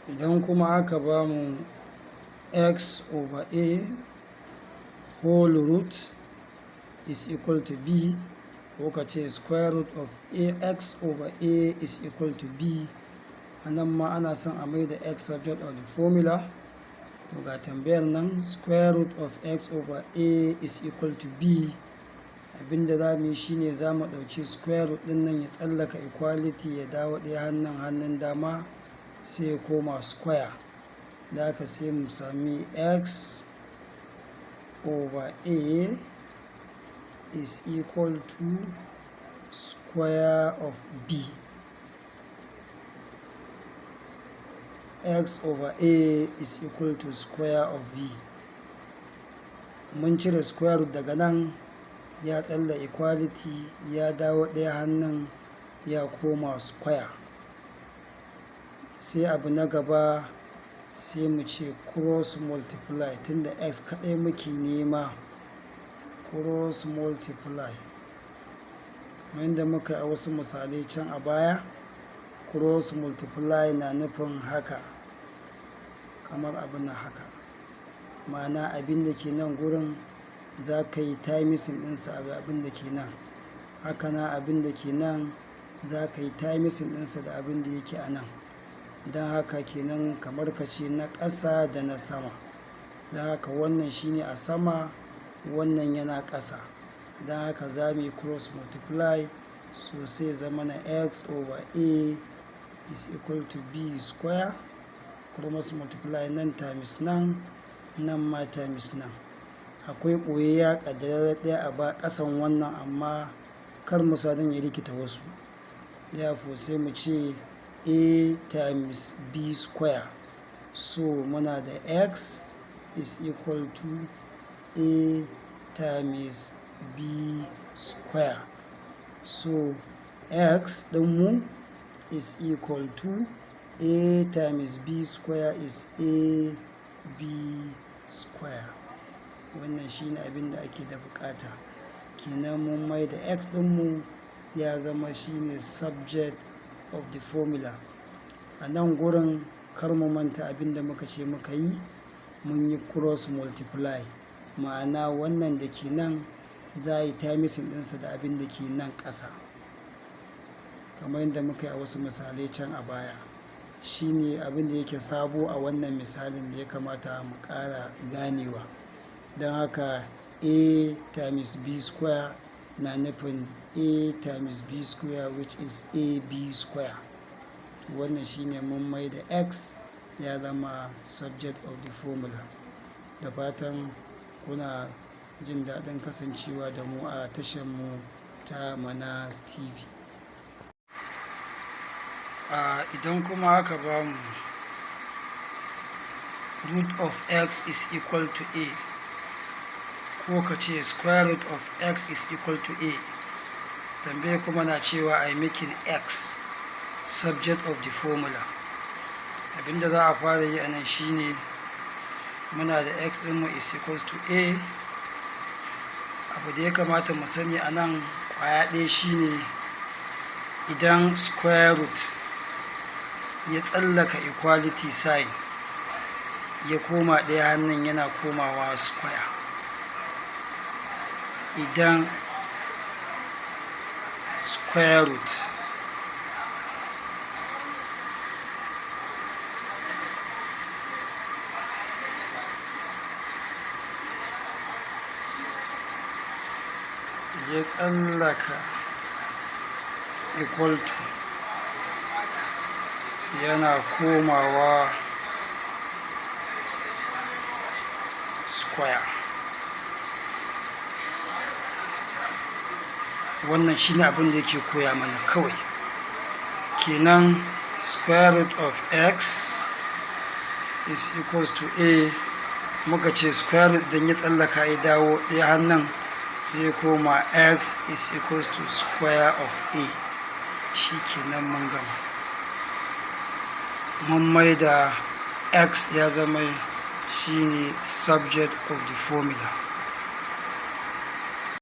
Idan kuma aka ba mu x over a whole root is equal to b, ko ka ce square root of x over a is equal to b, a nan ma ana son a mai da x subject of the formula. To ga tambayar nan, square root of x over a is equal to b. Abinda za mu yi shine za mu ɗauki square root ɗin nan ya tsallaka equality ya dawo ɗaya hannun dama sai ya koma square. Da haka sai mu sami x over a is equal to square of b. X over a is equal to square of b. Mun cire square root daga nan, ya tsalla equality ya dawo ɗaya hannun ya koma square. Sai abu na gaba sai mu ce cross multiply, tunda x kaɗai muke nema, cross multiply wanda muka yi a wasu misalai can a baya. Cross multiply na nufin haka, kamar abin na haka, ma'ana abin da ke nan gurin za ka yi timesing ɗinsa abin da ke nan, haka na abin da ke nan za ka yi timesing ɗinsa da abin da yake a nan. Don haka kenan kamar ka ce na ƙasa da na sama. Don haka wannan shine a sama, wannan yana ƙasa. Don haka za mu yi cross multiply, so sai zama na x over a is equal to b square. Cross multiply nan times nan, nan ma times nan. Akwai ɓoyayya ƙaddarar ɗaya a ba ƙasan wannan, amma kar misalin ya rikita wasu. Therefore sai mu ce a times b square. So muna da x is equal to a times b square. So x ɗinmu is equal to a times b square is a b square. Wannan shine abin da ake da bukata. Kenan mun mai da x ɗinmu ya zama shine subject of the formula. A nan gurin kar mu manta abin da muka ce muka yi, mun yi cross multiply, ma'ana wannan da ke nan za a yi timesing ɗinsa da abin da ke nan ƙasa, kamar yadda muka yi a wasu misalai can a baya. Shine abin da yake sabo a wannan misalin da ya kamata mu ƙara ganewa. Don haka a times b square na nufin a times b square, which is ab square. Wannan shine mun mai da x ya zama subject of the formula. Da fatan kuna jin daɗin kasancewa da mu a tashar mu ta Manas TV. Idan kuma aka ba mu root of x is equal to a, ko ka ce square root of x is equal to a, tambaye kuma na cewa I making x subject of the formula. Abinda za a fara yi a nan shine muna da x ɗinmu is equals to a. Abu da ya kamata mu sani a nan kwaya ɗaya shine idan square root ya tsallaka equality sign ya koma ɗaya hannun yana komawa square. Idan square root ya tsallaka equal to yana komawa square. Wannan shine abin da yake koya mana kawai. Kenan square root of x is equals to a, muka ce square root idan ya tsallaka ya dawo ɗaya hannun zai koma x is equals to square of a. Shi kenan mun gama. Mun mai da x ya zama shine subject of the formula.